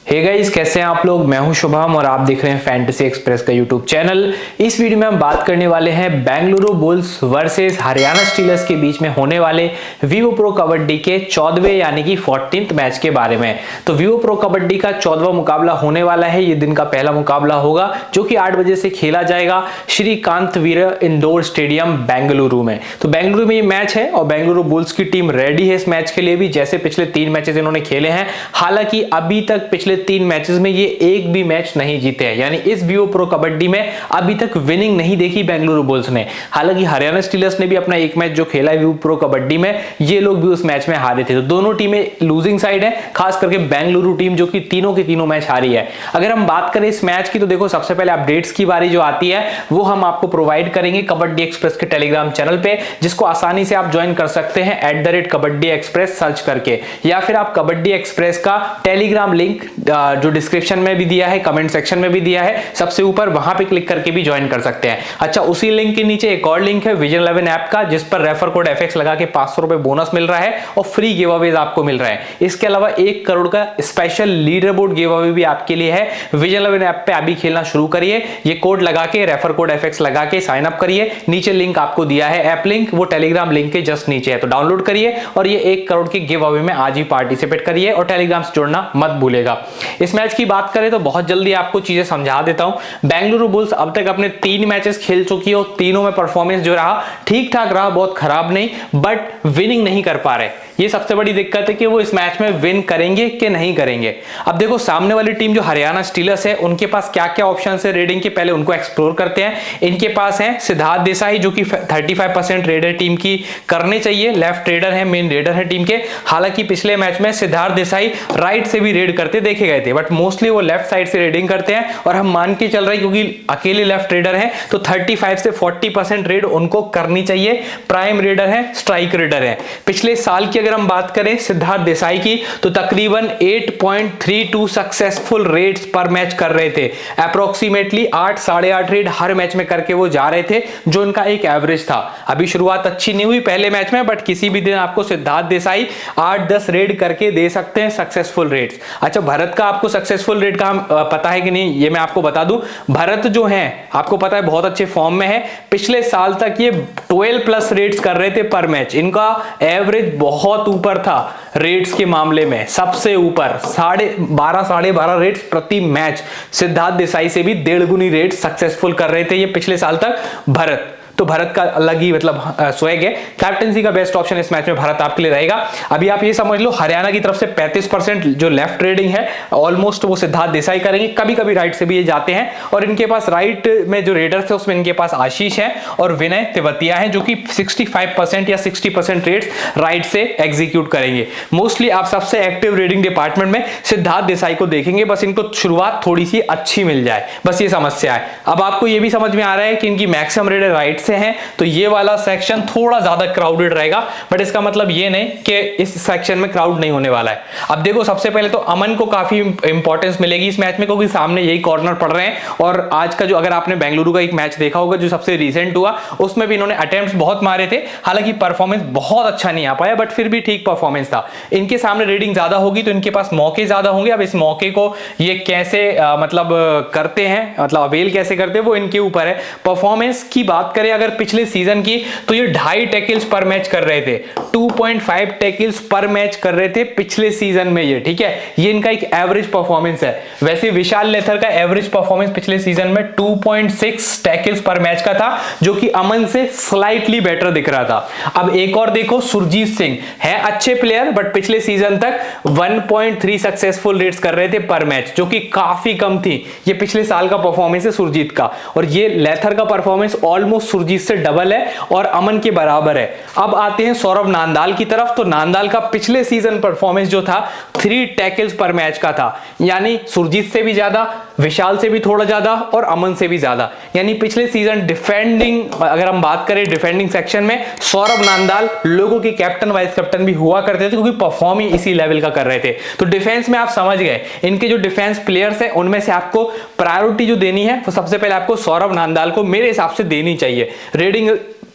Hey guys, कैसे हैं आप लोग। मैं हूं शुभम और आप देख रहे हैं फैंटेसी एक्सप्रेस का यूट्यूब चैनल। इस वीडियो में हम बात करने वाले हैं Bengaluru bulls versus Haryana stealers के बीच में होने वाले विवो प्रो कबड्डी के 14वें यानी कि 14th मैच के बारे में। तो विवो प्रो कबड्डी का 14वां मुकाबला होने वाला है। ये दिन का पहला मुकाबला होगा जो कि 8 बजे से खेला जाएगा श्रीकांत वीर इंडोर स्टेडियम बेंगलुरु में। तो बेंगलुरु में ये मैच है और बेंगलुरु बुल्स की टीम रेडी है इस मैच के लिए भी, जैसे पिछले 3 मैचेस इन्होंने खेले हैं। हालांकि अभी तक पिछले 3 मैचेस में ये एक भी मैच नहीं जीते हैं, यानी इस विवो प्रो कबड्डी में अभी तक विनिंग नहीं देखी बेंगलुरु बुल्स ने। हालांकि हरियाणा स्टीलर्स ने भी अपना एक मैच जो खेला है विवो प्रो कबड्डी में, ये लोग भी उस मैच में हारे थे। तो दोनों टीमें लूजिंग साइड है, खास करके बेंगलुरु टीम जो कि तीनों के तीनों मैच हारी है। अगर हम बात करें इस मैच की तो देखो, सबसे पहले अपडेट्स की बारी जो आती है वो हम आपको प्रोवाइड करेंगे कबड्डी एक्सप्रेस के टेलीग्राम चैनल पे, जिसको आसानी से आप ज्वाइन कर सकते हैं @कबड्डी एक्सप्रेस सर्च करके, या फिर आप कबड्डी एक्सप्रेस का टेलीग्राम लिंक जो डिस्क्रिप्शन में भी दिया है, कमेंट सेक्शन में भी दिया है, सबसे ऊपर वहां पे क्लिक करके भी ज्वाइन कर सकते हैं। अच्छा, उसी लिंक के नीचे एक और लिंक है विजन 11 ऐप का, जिस पर रेफर कोड FX लगा के 500 रुपए बोनस मिल रहा है और फ्री गिव अवेज आपको मिल रहा है। इसके अलावा 1 करोड़ का special leader board give away भी आपके लिए है। विजन 11 ऐप पे अभी खेलना शुरू करिए, ये कोड लगा के रेफर कोड FX लगा के साइन अप करिए। नीचे लिंक आपको दिया है ऐप लिंक, वो टेलीग्राम लिंक के जस्ट नीचे है, तो डाउनलोड करिए और ये 1 करोड़ के गिव अवे में आज ही पार्टिसिपेट करिए और टेलीग्राम से जुड़ना मत भूलेगा। इस मैच की बात करें तो बहुत जल्दी आपको चीजें समझा देता हूं। बेंगलुरु बुल्स अब तक अपने 3 मैचेस खेल चुकी है और तीनों में परफॉर्मेंस जो रहा ठीक ठाक रहा, बहुत खराब नहीं, बट विनिंग नहीं कर पा रहे। ये सबसे बड़ी दिक्कत है कि वो इस मैच में विन करेंगे कि नहीं करेंगे। अब देखो, सामने वाली टीम जो हरियाणा स्टीलर्स है, उनके पास क्या क्या ऑप्शन है रेडिंग के, पहले उनको एक्सप्लोर करते हैं। इनके पास है सिद्धार्थ देसाई, जो कि 35% रेडर टीम की करने चाहिए, लेफ्ट रेडर है, मेन रेडर है टीम के। हालांकि पिछले मैच में सिद्धार्थ देसाई राइट से भी रेड करते देखे गए थे, बट मोस्टली वो लेफ्ट साइड से रेडिंग करते हैं और हम मान के चल रहे हैं क्योंकि अकेले लेफ्ट रेडर है तो 35 से 40% रेड उनको करनी चाहिए। प्राइम रेडर है, स्ट्राइक रेडर है। पिछले साल की अगर हम बात करें सिद्धार्थ देसाई की तो तकरीबन 8.32 सक्सेसफुल रेड्स पर मैच कर रहे थे। अप्रोक्सीमेटली 8 साढ़े 8 रेड हर मैच में करके वो जा रहे थे, जो इनका एक एवरेज था। अभी शुरुआत अच्छी नहीं हुई पहले मैच में, बट किसी भी दिन आपको सिद्धार्थ देसाई 8-10 रेड करके दे सकते हैं सक्सेसफुल रेड्स। अच्छा, भरत का आपको सक्सेसफुल रेड का पता है कि नहीं, ये मैं आपको बता दूं। भरत जो है आपको पता है बहुत अच्छे फॉर्म में है। पिछले साल तक ये 12+ रेड्स कर रहे थे पर मैच। इनका एवरेज बहुत ऊपर था रेड्स के मामले में, सबसे ऊपर 12.5 साढ़े 12 रेड्स प्रति मैच। सिद्धार्थ देसाई से भी 1.5 गुनी रेड्स सक्सेसफुल कर रहे थे ये पिछले साल तक भरत। तो भरत का अलग ही मतलब स्वैग है। कैप्टनसी का बेस्ट ऑप्शन इस मैच में भरत आपके लिए रहेगा। अभी आप ये समझ लो, हरियाणा की तरफ से 35% जो लेफ्ट रेडिंग है ऑलमोस्ट वो सिद्धार्थ देसाई करेंगे, कभी कभी राइट से भी ये जाते हैं। और इनके पास राइट में जो रेडर्स है उसमें इनके पास आशीष है और विनय तिवतिया है, जो कि 65% या 60% रेड्स राइट से एग्जीक्यूट करेंगे। मोस्टली आप सबसे एक्टिव रेडिंग डिपार्टमेंट में सिद्धार्थ देसाई को देखेंगे, बस इनको शुरुआत थोड़ी सी अच्छी मिल जाए, बस ये समस्या है। अब आपको ये भी समझ में आ रहा है कि इनकी मैक्सिमम रेडर राइट से हैं, तो ये वाला सेक्शन थोड़ा ज्यादा क्राउडेड रहेगा, बट इसका मतलब ये नहीं कि इस सेक्शन में क्राउड नहीं होने वाला है। अब देखो, सबसे पहले तो अमन को काफी इंपॉर्टेंस मिलेगी इस मैच में, क्योंकि सामने यही कॉर्नर पड़ रहे हैं। और आज का जो, अगर आपने बेंगलुरु का एक मैच देखा होगा जो सबसे रिसेंट हुआ, उसमें भी इन्होंने अटेम्प्ट्स बहुत मारे थे। हालांकि परफॉर्मेंस बहुत अच्छा नहीं आ पाया, बट फिर भी ठीक परफॉर्मेंस था। इनके सामने रेडिंग ज्यादा होगी तो इनके पास मौके ज्यादा होंगे। अब इस मौके को ये कैसे मतलब करते हैं, मतलब अवेल कैसे करते हैं, वो इनके ऊपर है। परफॉर्मेंस की बात करें अगर पिछले सीजन की, तो ये 2.5 टैकल्स पर मैच कर रहे थे, 2.5 टैकल्स पर मैच कर रहे थे पिछले सीजन में ये, ठीक है। ये इनका एक एवरेज परफॉर्मेंस है। वैसे विशाल लेथर का एवरेज परफॉर्मेंस पिछले सीजन में 2.6 टैकल्स पर मैच का था, जो कि अमन से स्लाइटली बेटर दिख रहा था। अब एक और देखो, सुरजीत सिंह है अच्छे प्लेयर, बट पिछले सीजन तक 1.3 सक्सेसफुल रेड्स कर रहे थे पर मैच, जो कि काफी कम थी। ये पिछले साल का परफॉर्मेंस है सुरजीत का, और ये लेथर का परफॉर्मेंस ऑलमोस्ट सुरजीत से डबल है और अमन के बराबर है। अब आते हैं सौरभ नांदाल की तरफ। तो नांदाल का पिछले सीजन परफॉर्मेंस जो था 3 टैकल्स पर मैच का था, यानी सुरजीत से भी ज्यादा, विशाल से भी थोड़ा ज्यादा और अमन से भी ज्यादा। यानी पिछले सीजन डिफेंडिंग, अगर हम बात करें डिफेंडिंग सेक्शन में, सौरभ नांदाल लोगों के कैप्टन वाइस कैप्टन भी हुआ करते थे, क्योंकि परफॉर्म ही इसी लेवल का कर रहे थे। तो डिफेंस में आप समझ गए, इनके जो डिफेंस प्लेयर्स हैं उनमें से आपको प्रायोरिटी जो देनी है वो सबसे पहले आपको सौरभ नांदाल को मेरे हिसाब से देनी चाहिए। रेडिंग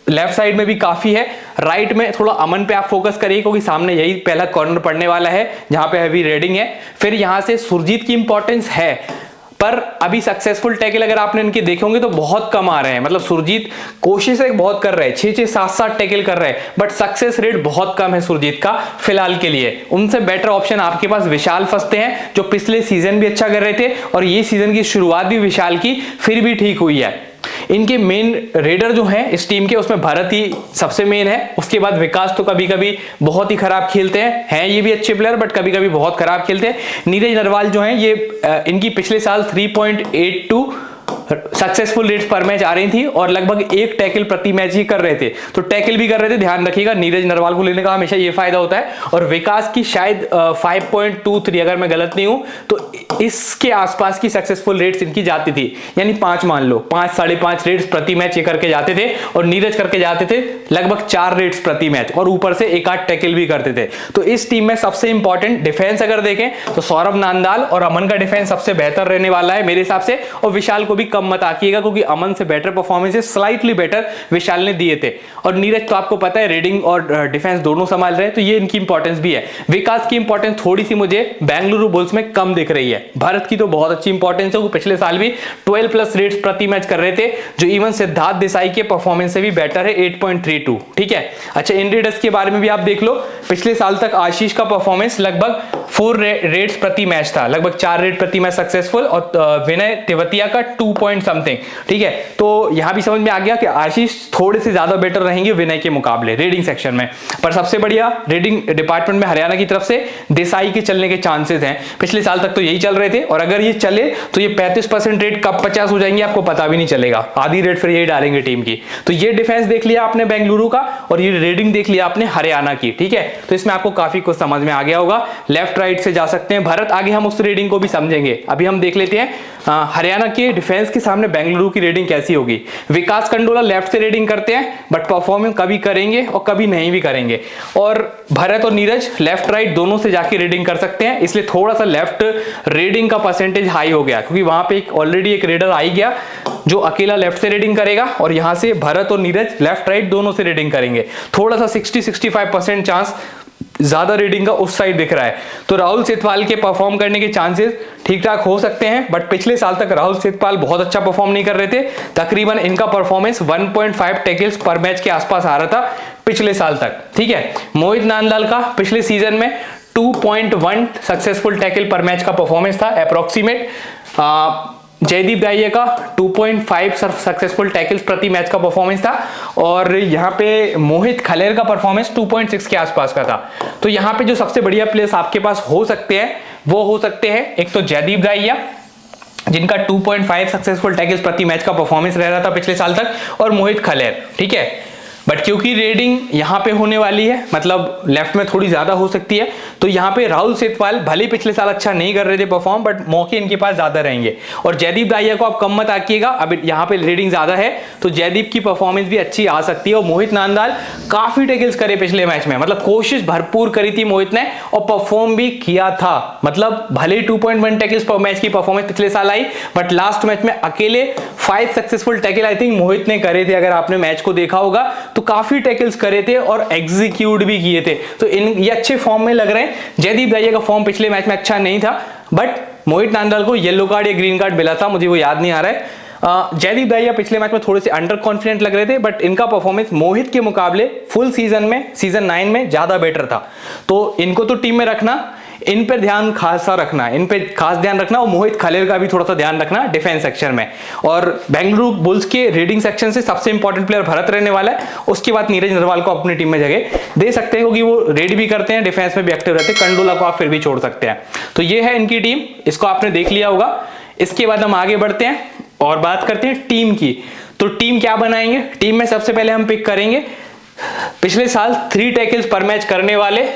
लेफ्ट साइड में भी काफी है, राइट में थोड़ा अमन पे आप फोकस करिए क्योंकि सामने यही पहला कॉर्नर पड़ने वाला है जहां पे हैवी रेडिंग है। फिर यहां से सुरजीत की इंपॉर्टेंस है, पर अभी सक्सेसफुल टैकल अगर आपने इनके देखे होंगे तो बहुत कम आ रहे हैं। मतलब सुरजीत कोशिश बहुत कर रहे हैं, 6-6 7-7 टैकल कर रहे हैं, बट सक्सेस रेट बहुत कम है सुरजीत का फिलहाल के लिए। उनसे बेटर ऑप्शन आपके पास विशाल फंसते हैं, जो पिछले सीजन भी अच्छा कर रहे थे और ये सीजन की शुरुआत भी विशाल की फिर भी ठीक हुई है। इनके मेन रेडर जो हैं इस टीम के, उसमें भरत ही सबसे मेन है, उसके बाद विकास तो कभी कभी बहुत ही खराब खेलते हैं ये भी अच्छे प्लेयर बट कभी कभी बहुत खराब खेलते हैं। नीरज नरवाल जो हैं ये इनकी पिछले साल 3.82 सक्सेसफुल रेट्स पर मैच आ रही थी और लगभग 1 टैकल प्रति मैच ही कर रहे थे, तो टैकल भी कर रहे थे। ध्यान रखिएगा नीरज नरवाल को लेने का हमेशा ये फायदा होता है। और विकास की शायद 5.23 अगर मैं गलत नहीं हूं तो इसके आसपास की सक्सेसफुल रेट्स इनकी जाती थी, यानी 5 मान लो 5-5.5 रेट्स प्रति मैच ये करके जाते थे और नीरज करके जाते थे लगभग 4 रेट्स प्रति मैच और ऊपर से 1-8 टैकल भी करते थे। तो इस टीम में सबसे इंपॉर्टेंट डिफेंस अगर देखें तो सौरभ नांदाल और अमन का डिफेंस सबसे बेहतर रहने वाला है मेरे हिसाब से, और विशाल को भी कम मत आकिएगा क्योंकि अमन से बेटर परफॉर्मेंस स्लाइटली बेटर विशाल ने दिए थे। और नीरज तो आपको पता है रेडिंग और डिफेंस दोनों संभाल रहे हैं, तो ये इनकी इंपॉर्टेंस भी है। विकास की इंपॉर्टेंस थोड़ी सी मुझे बेंगलुरु बुल्स में कम दिख रही है। भरत की तो बहुत अच्छी इंपॉर्टेंस है, वो पिछले साल भी 12+ रेट्स प्रति मैच कर रहे थे, जो इवन सिद्धार्थ देसाई के परफॉर्मेंस से भी बेटर है 8.32। ठीक है, अच्छा इन रेडर्स के बारे में भी आप देख लो, पिछले साल तक आशीष का परफॉर्मेंस लगभग 4 रेट्स प्रति मैच था, लगभग 4 रेट प्रति मैच सक्सेसफुल, और विनय तेवतिया का 2 पॉइंट समथिंग। ठीक है, तो यहां भी समझ में आ गया कि आशीष थोड़े से ज्यादा बेटर रहेंगे विनय के मुकाबले रेडिंग सेक्शन में। पर सबसे बढ़िया रेडिंग डिपार्टमेंट में हरियाणा की तरफ से देसाई के चलने के चांसेस हैं। पिछले साल तक तो यही चल रहे थे और अगर ये चले तो ये 35% रेट कब 50 हो जाएंगे आपको पता भी नहीं चलेगा, आधी रेट फिर यही डालेंगे टीम की। तो ये डिफेंस देख लिया आपने बेंगलुरु का और ये रेडिंग देख लिया आपने हरियाणा की। ठीक है, तो इसमें आपको काफी कुछ समझ में आ गया होगा। लेफ्ट राइट से जा सकते हैं भरत, आगे हम उस रेडिंग को भी समझेंगे। अभी हम देख लेते हैं हरियाणा के डिफेंस के सामने बेंगलुरु की रेडिंग कैसी होगी। विकास कंडोला लेफ्ट से रेडिंग करते हैं बट परफॉर्मेंस कभी करेंगे और कभी नहीं भी करेंगे, और भरत और नीरज लेफ्ट राइट दोनों से जाके रेडिंग कर सकते हैं, इसलिए थोड़ा सा लेफ्ट रेडिंग का परसेंटेज हाई हो गया क्योंकि वहां पे ऑलरेडी एक रेडर आ ही गया जो अकेला लेफ्ट से रेडिंग करेगा और यहां से भरत और नीरज लेफ्ट राइट दोनों से रेडिंग करेंगे। थोड़ा सा 60-65% चांस ज्यादा रेडिंग का उस साइड दिख रहा है। तो राहुल सेठवाल के परफॉर्म करने के चांसेस ठीक ठाक हो सकते हैं, बट पिछले साल तक राहुल सेठवाल बहुत अच्छा परफॉर्म नहीं कर रहे थे। तकरीबन इनका परफॉर्मेंस 1.5 टैकल्स पर मैच के आसपास आ रहा था पिछले साल तक। ठीक है, मोहित नांदाल का पिछले सीजन में 2.1 सक्सेसफुल टैकल पर मैच का परफॉर्मेंस था अप्रोक्सीमेट। जयदीप दाहिया का 2.5 सक्सेसफुल टैकल्स प्रति मैच का परफॉर्मेंस था, और यहाँ पे मोहित खलेर का परफॉर्मेंस 2.6 के आसपास का था। तो यहाँ पे जो सबसे बढ़िया प्लेयर्स आपके पास हो सकते हैं वो हो सकते हैं, एक तो जयदीप दाहिया जिनका 2.5 सक्सेसफुल टैकल्स प्रति मैच का परफॉर्मेंस रह रहा था पिछले साल तक, और मोहित खलेर। ठीक है, बट क्योंकि रेडिंग यहां पे होने वाली है, मतलब लेफ्ट में थोड़ी ज्यादा हो सकती है, तो यहां पे राहुल सेठवाल भले पिछले साल अच्छा नहीं कर रहे थे परफॉर्म, बट मौके इनके पास ज्यादा रहेंगे। और जयदीप दाहिया को आप कम मत आकिएगा, अब यहां पे रेडिंग ज्यादा है तो जयदीप की परफॉर्मेंस भी अच्छी आ सकती है। और मोहित नांदाल काफी टैकल्स करे पिछले मैच में, मतलब कोशिश भरपूर करी थी मोहित ने और परफॉर्म भी किया था। मतलब भले 2.1 टैकल्स पर मैच की परफॉर्मेंस पिछले साल आई, बट लास्ट मैच में अकेले 5 सक्सेसफुल टैकल आई थिंक मोहित ने करे थे। अगर आपने मैच को देखा होगा तो काफी टैकल्स करे थे और एग्जीक्यूट भी किए थे, तो ये अच्छे फॉर्म में लग रहे हैं। जयदीप दाहिया का फॉर्म पिछले मैच में अच्छा नहीं था, बट मोहित नांदाल को येलो कार्ड या ग्रीन कार्ड मिला था, मुझे वो याद नहीं आ रहा है। जयदीप दाहिया पिछले मैच में थोड़े से अंडर कॉन्फिडेंट लग रहे थे, बट इनका परफॉर्मेंस मोहित के मुकाबले फुल सीजन में सीजन 9 में ज्यादा बेटर था। तो इनको तो टीम में रखना, इन पे ध्यान खासा रखना, इन पे खास ध्यान रखना, और मोहित खलेर का भी थोड़ा सा ध्यान रखना डिफेंस सेक्शन में। और बेंगलुरु बुल्स के रेडिंग सेक्शन से सबसे इंपॉर्टेंट प्लेयर भरत रहने वाला है, उसके बाद नीरज नरवाल को अपनी टीम में जगह दे सकते हैं क्योंकि वो रेड भी करते हैं, डिफेंस में भी एक्टिव रहते हैं। कंडोला को आप फिर भी छोड़ सकते हैं। तो ये है इनकी टीम, इसको आपने देख लिया होगा। इसके बाद हम आगे बढ़ते हैं और बात करते हैं टीम की। तो टीम क्या बनाएंगे, टीम में सबसे पहले हम पिक करेंगे पिछले साल 3 टैकल्स पर मैच करने वाले,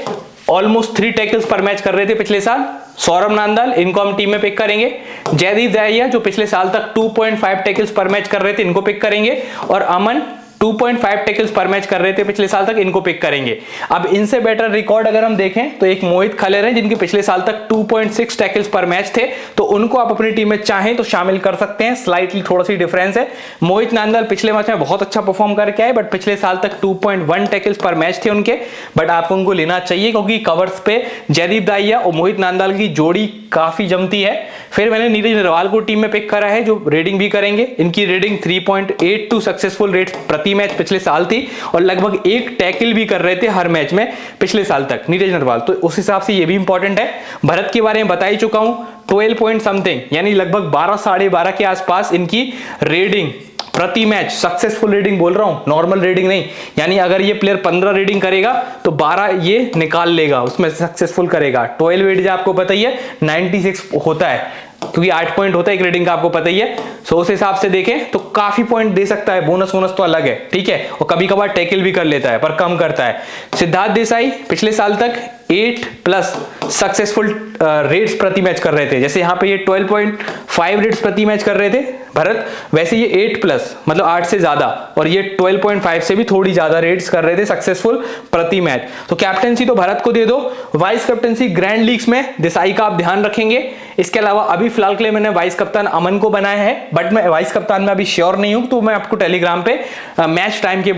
ऑलमोस्ट 3 टैकल्स पर मैच कर रहे थे पिछले साल, सौरभ नांदाल, इनको हम टीम में पिक करेंगे। जयदीप दाहिया जो पिछले साल तक 2.5 टैकल्स पर मैच कर रहे थे, इनको पिक करेंगे। और अमन 2.5 टैकल्स पर मैच कर रहे थे पिछले साल तक, इनको पिक करेंगे। अब इनसे बेटर रिकॉर्ड अगर हम देखें तो एक मोहित खलेर हैं जिनके पिछले साल तक 2.6 टैकल्स पर मैच थे, तो उनको आप अपनी टीम में चाहें तो शामिल कर सकते हैं। स्लाइटली थोड़ा सी डिफरेंस है। मोहित नांदल पिछले मैच में बहुत अच्छा परफॉर्म करके आए, बट पिछले साल तक 2.1 टैकल्स पर मैच थे उनके, बट आपको उनको लेना चाहिए क्योंकि कवर्स पे जयदीप दाहिया और मोहित नांदल की जोड़ी काफी जमती है। फिर मैंने नीरज नरवाल को टीम में पिक करा है जो रेडिंग भी करेंगे। इनकी रेडिंग 3.82 सक्सेसफुल रेट प्रति मैच पिछले साल थी और लगभग एक टैकल भी कर रहे थे हर मैच में पिछले साल तक नीरज नरवाल, तो उस हिसाब से ये भी इंपॉर्टेंट है। भरत के बारे में बता ही चुका हूं, 12 पॉइंट समथिंग यानी लगभग 12 साढ़े 12 के आसपास इनकी रेडिंग प्रति मैच, सक्सेसफुल रेडिंग बोल रहा हूं, नॉर्मल रेडिंग नहीं। यानी अगर ये प्लेयर 15 रेडिंग करेगा तो 12 ये निकाल लेगा, उसमें सक्सेसफुल करेगा। 12 वेट आपको पता ही है 96 होता है क्योंकि 8 पॉइंट होता है एक रेडिंग का, आपको पता ही है। सो उस हिसाब से देखें तो काफी पॉइंट दे सकता है, बोनस वोनस तो अलग है, ठीक है। और कभी कभार टैकल भी कर लेता है पर कम करता है। सिद्धार्थ देसाई पिछले साल तक 8+ सक्सेसफुल रेट्स प्रति मैच कर रहे थे, जैसे यहाँ पे ये 12.5 रेट्स प्रति मैच कर रहे थे भरत, वैसे ये 8+ मतलब 8 से ज्यादा, और ये 12.5 से भी थोड़ी ज्यादा रेट्स कर रहे थे सक्सेसफुल प्रति मैच। तो कैप्टेंसी तो भरत को दे दो। वाइस कैप्टेंसी ग्रैंड लीग्स में देसाई का आप ध्यान रखेंगे। इसके अलावा अभी फिलहाल के लिए मैंने वाइस कप्तान अमन को बनाया है, बट मैं वाइस कप्तान में अभी श्योर नहीं हूं, तो मैं आपको टेलीग्राम पे मैच टाइम के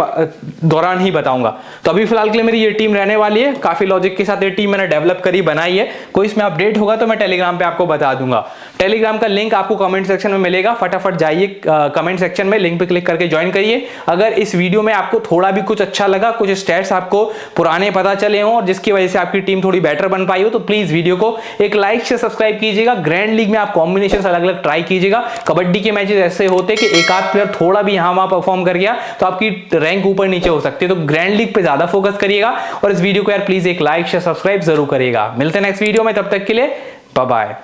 दौरान ही बताऊंगा। तो अभी फिलहाल के लिए मेरी ये टीम रहने वाली है, काफी लॉजिक के साथ ये टीम मैंने डेवलप करी बनाई है। कोई इसमें अपडेट होगा तो मैं टेलीग्राम पे आपको बता दूंगा। टेलीग्राम का लिंक आपको कमेंट सेक्शन में मिलेगा, फटाफट जाइए कमेंट सेक्शन में लिंक पे क्लिक करके ज्वाइन करिए। अगर इस वीडियो में आपको थोड़ा भी कुछ अच्छा लगा, कुछ स्टैट्स आपको पुराने पता चले हों और जिसकी वजह से आपकी टीम थोड़ी बेटर बन पाई हो, तो प्लीज वीडियो को एक लाइक से सब्सक्राइब कीजिएगा। ग्रैंड लीग में आप कॉम्बिनेशन अलग अलग ट्राई कीजिएगा। कबड्डी के मैचेस ऐसे होते हैं कि एक आध प्लेयर थोड़ा भी यहां वहां परफॉर्म कर गया तो आपकी रैंक ऊपर नीचे हो सकती है, तो ग्रैंड लीग पे ज्यादा फोकस करिएगा। और इस वीडियो को यार प्लीज एक लाइक से सब्सक्राइब जरूर करिएगा। मिलते हैं नेक्स्ट वीडियो में, तब तक के लिए बाय बाय।